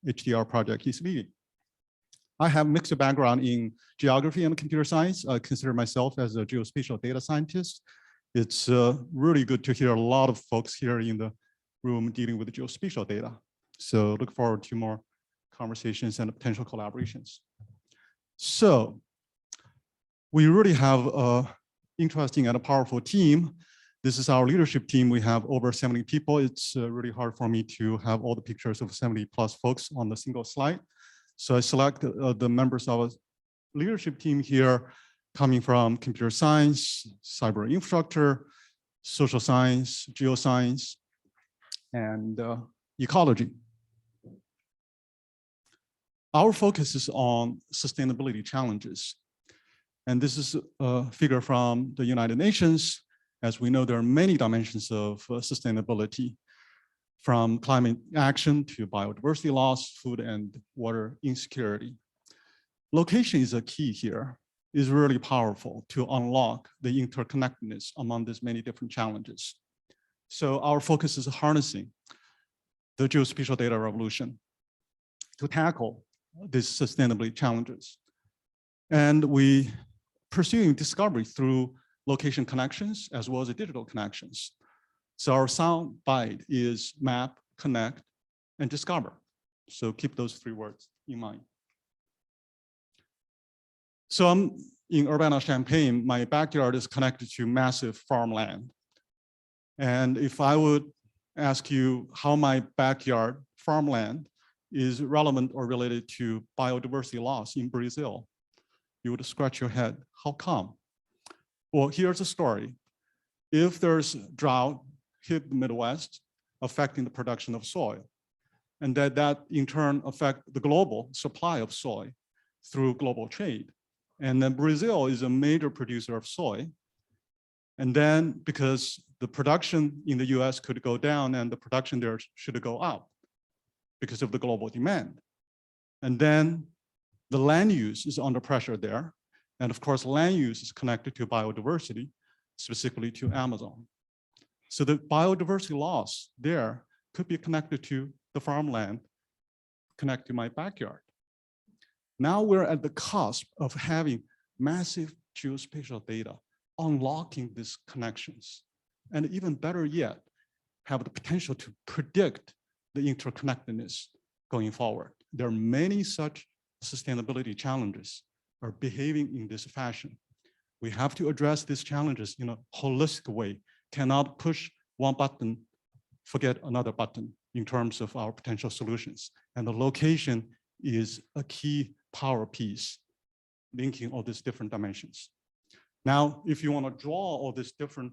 HDR project he's leading. I have mixed background in geography and computer science. I consider myself as a geospatial data scientist. It's really good to hear a lot of folks here in the room dealing with geospatial data. So look forward to more conversations and potential collaborations. So we really have an interesting and a powerful team. This is our leadership team. We have over 70 people. It's really hard for me to have all the pictures of 70 plus folks on the single slide. So I select the members of our leadership team here coming from computer science, cyber infrastructure, social science, geoscience, and ecology. Our focus is on sustainability challenges. And this is a figure from the United Nations. As we know, there are many dimensions of sustainability, from climate action to biodiversity loss, food and water insecurity. Location is a key here. It's really powerful to unlock the interconnectedness among these many different challenges. So our focus is harnessing the geospatial data revolution to tackle these sustainability challenges. And we pursuing discovery through location connections as well as digital connections. So our sound bite is map, connect, and discover. So keep those 3 words in mind. So I'm in Urbana-Champaign. My backyard is connected to massive farmland. And if I would ask you how my backyard farmland is relevant or related to biodiversity loss in Brazil, you would scratch your head. How come? Well, here's the story. If there's drought hit the Midwest, affecting the production of soy, and that in turn affect the global supply of soy through global trade. And then Brazil is a major producer of soy. And then because the production in the US could go down and the production there should go up because of the global demand. And then the land use is under pressure there. And of course, land use is connected to biodiversity, specifically to Amazon. So the biodiversity loss there could be connected to the farmland, connect to my backyard. Now we're at the cusp of having massive geospatial data, unlocking these connections. And even better yet, have the potential to predict the interconnectedness going forward. There are many such sustainability challenges are behaving in this fashion. We have to address these challenges in a holistic way, cannot push one button, forget another button in terms of our potential solutions. And the location is a key power piece linking all these different dimensions. Now, if you want to draw all these different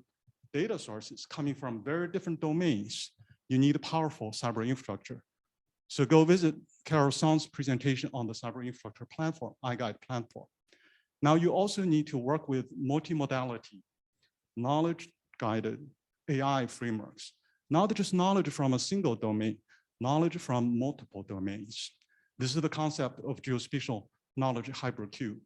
data sources coming from very different domains, you need a powerful cyber infrastructure. So go visit Carol Song's presentation on the cyber infrastructure platform, iGuide platform. Now you also need to work with multimodality, knowledge-guided AI frameworks. Not just knowledge from a single domain, knowledge from multiple domains. This is the concept of geospatial knowledge hypercube,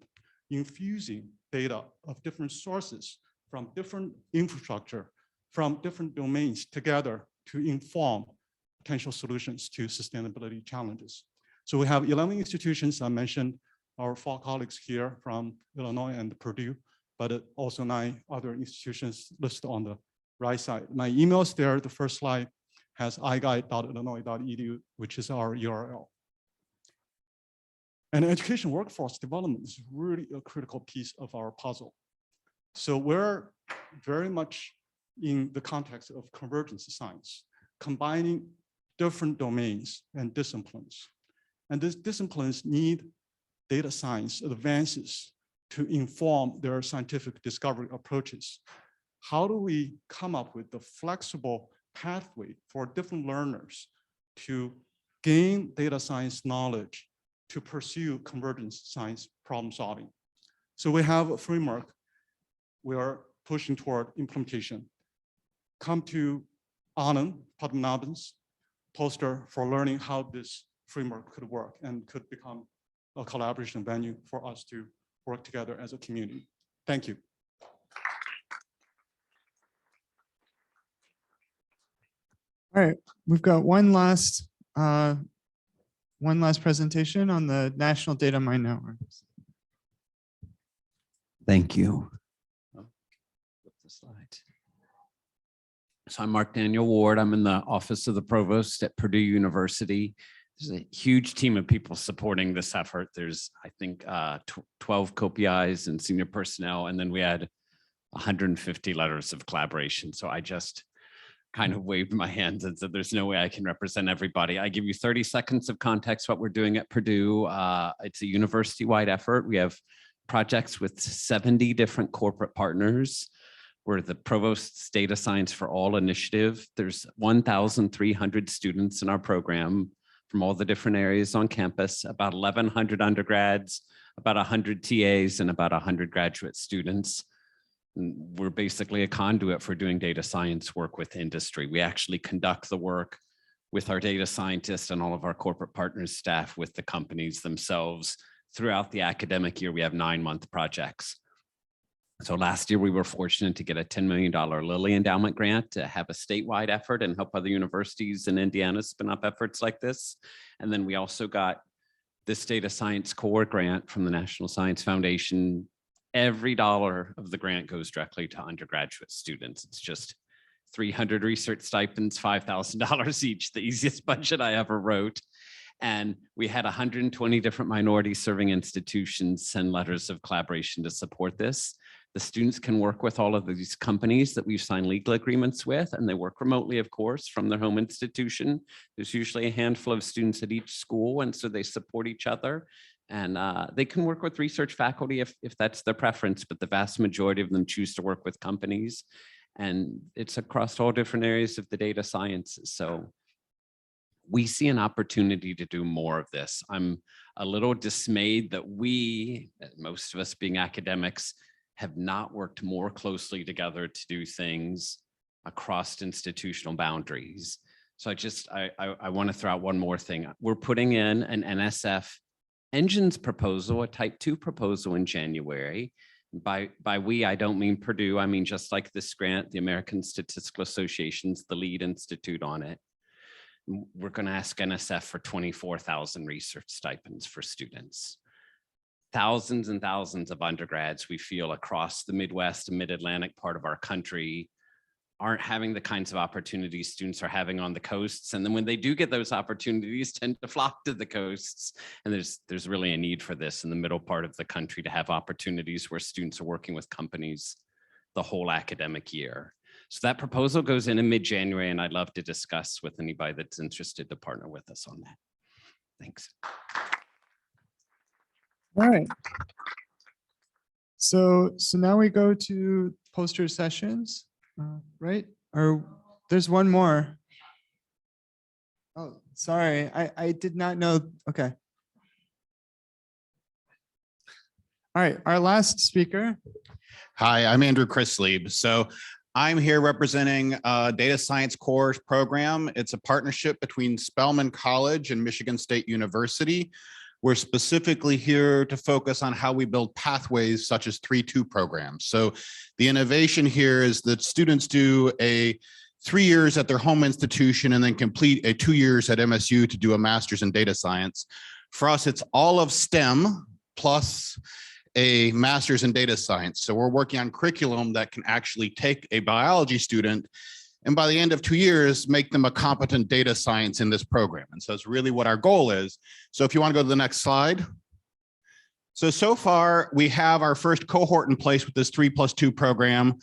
infusing data of different sources from different infrastructure, from different domains together to inform potential solutions to sustainability challenges. So we have 11 institutions. I mentioned our 4 colleagues here from Illinois and Purdue, but also 9 other institutions listed on the right side. My email's there. The first slide has iguide.illinois.edu, which is our URL. And education workforce development is really a critical piece of our puzzle. So we're very much in the context of convergence science, combining different domains and disciplines. And these disciplines need data science advances to inform their scientific discovery approaches. How do we come up with the flexible pathway for different learners to gain data science knowledge to pursue convergence science problem solving? So we have a framework. We are pushing toward implementation. Come to Anand Padmanabhan's poster for learning how this framework could work and could become a collaboration venue for us to work together as a community. Thank you. All right, we've got one last presentation on the National Data Mine Network. Thank you. Oh, flip the slide. So I'm Mark Daniel Ward. I'm in the Office of the Provost at Purdue University. There's a huge team of people supporting this effort. There's, I think, 12 co-PIs and senior personnel, and then we had 150 letters of collaboration. So I just kind of waved my hands and said, there's no way I can represent everybody. I give you 30 seconds of context what we're doing at Purdue. It's a university-wide effort. We have projects with 70 different corporate partners. We're the Provost's Data Science for All initiative. There's 1,300 students in our program from all the different areas on campus, about 1,100 undergrads, about 100 TAs, and about 100 graduate students. And we're basically a conduit for doing data science work with industry. We actually conduct the work with our data scientists and all of our corporate partners staff with the companies themselves. Throughout the academic year, we have 9-month projects. So last year, we were fortunate to get a $10 million Lilly Endowment grant to have a statewide effort and help other universities in Indiana spin up efforts like this. And then we also got this Data Science Core grant from the National Science Foundation. Every dollar of the grant goes directly to undergraduate students. It's just 300 research stipends, $5,000 each, the easiest budget I ever wrote. And we had 120 different minority serving institutions send letters of collaboration to support this. The students can work with all of these companies that we've signed legal agreements with, and they work remotely, of course, from their home institution. There's usually a handful of students at each school, and so they support each other. And they can work with research faculty if that's their preference, but the vast majority of them choose to work with companies. And it's across all different areas of the data sciences. So we see an opportunity to do more of this. I'm a little dismayed that we, most of us being academics, have not worked more closely together to do things across institutional boundaries. So I want to throw out one more thing. We're putting in an NSF engines proposal, a type 2 proposal in January. By we, I don't mean Purdue. I mean, just like this grant, the American Statistical Association's the lead institute on it. We're going to ask NSF for 24,000 research stipends for students. Thousands and thousands of undergrads we feel across the Midwest and Mid-Atlantic part of our country aren't having the kinds of opportunities students are having on the coasts. And then when they do get those opportunities, tend to flock to the coasts. And there's really a need for this in the middle part of the country to have opportunities where students are working with companies the whole academic year. So that proposal goes in mid-January, and I'd love to discuss with anybody that's interested to partner with us on that. Thanks. All right. So now we go to poster sessions, right? Or there's one more. Oh, sorry, I did not know. Okay. All right, our last speaker. Hi, I'm Andrew Chrislieb. So I'm here representing a data science course program. It's a partnership between Spelman College and Michigan State University. We're specifically here to focus on how we build pathways such as 3-2 programs. So the innovation here is that students do 3 years at their home institution and then complete 2 years at MSU to do a master's in data science. For us, it's all of STEM plus a master's in data science. So we're working on curriculum that can actually take a biology student and by the end of 2 years, make them a competent data science in this program. And so it's really what our goal is. So if you want to go to the next slide. So far, we have our first cohort in place with this 3+2 program.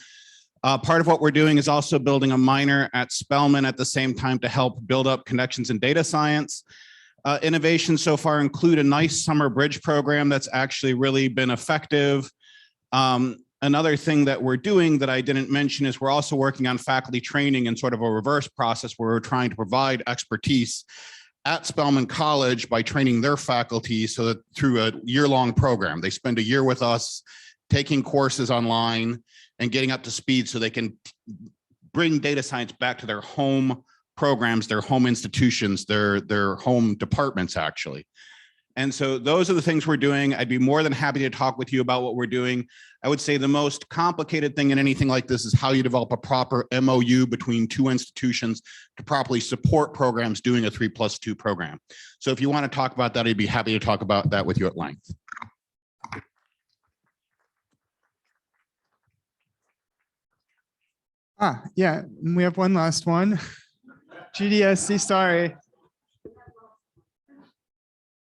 Part of what we're doing is also building a minor at Spelman at the same time to help build up connections in data science. Innovations so far include a nice summer bridge program that's actually really been effective. Another thing that we're doing that I didn't mention is we're also working on faculty training in sort of a reverse process where we're trying to provide expertise at Spelman College by training their faculty so that through a year-long program, they spend a year with us taking courses online and getting up to speed so they can bring data science back to their home programs, their home institutions, their home departments actually. And so those are the things we're doing. I'd be more than happy to talk with you about what we're doing. I would say the most complicated thing in anything like this is how you develop a proper MOU between 2 institutions to properly support programs doing a 3+2 program. So if you want to talk about that, I'd be happy to talk about that with you at length. Yeah, and we have one last one. GDSC, sorry.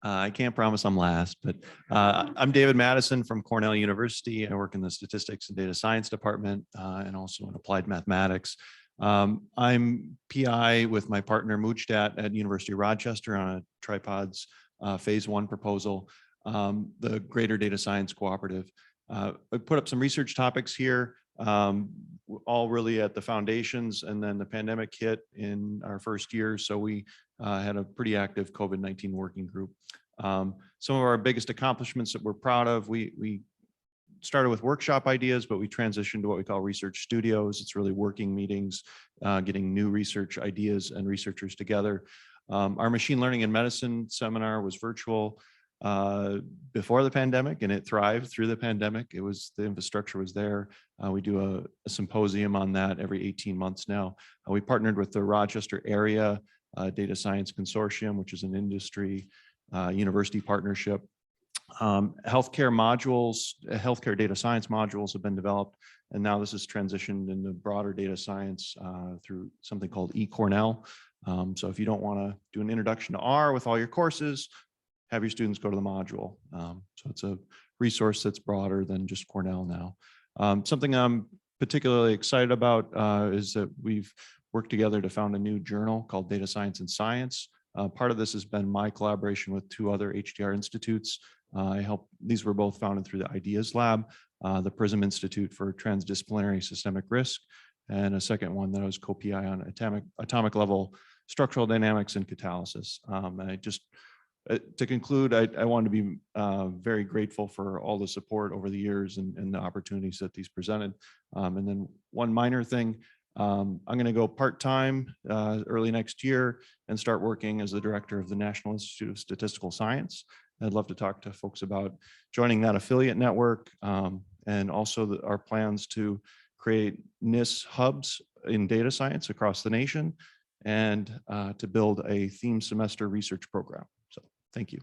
I can't promise I'm last, but I'm David Madison from Cornell University. I work in the statistics and data science department and also in applied mathematics. I'm PI with my partner Mujdat at University of Rochester on a tripods phase 1 proposal, the Greater Data Science Cooperative. I put up some research topics here, all really at the foundations, and then the pandemic hit in our first year. So we had a pretty active COVID-19 working group. Some of our biggest accomplishments that we're proud of, we started with workshop ideas, but we transitioned to what we call research studios. It's really working meetings, getting new research ideas and researchers together. Our machine learning and medicine seminar was virtual before the pandemic, and it thrived through the pandemic. The infrastructure was there. We do a symposium on that every 18 months now. We partnered with the Rochester area Data Science Consortium, which is an industry university partnership. Healthcare modules, healthcare data science modules have been developed, and now this is transitioned into broader data science through something called eCornell. So if you don't want to do an introduction to R with all your courses, have your students go to the module. So it's a resource that's broader than just Cornell now. Something I'm particularly excited about is that we've worked together to found a new journal called Data Science and Science. Part of this has been my collaboration with 2 other HDR institutes. These were both founded through the Ideas Lab, the PRISM Institute for Transdisciplinary Systemic Risk, and a second one that I was co-PI on atomic level structural dynamics and catalysis. To conclude, I want to be very grateful for all the support over the years and the opportunities that these presented. And then one minor thing, I'm going to go part-time early next year and start working as the director of the National Institute of Statistical Science. I'd love to talk to folks about joining that affiliate network and also our plans to create NIST hubs in data science across the nation and to build a theme semester research program. So thank you.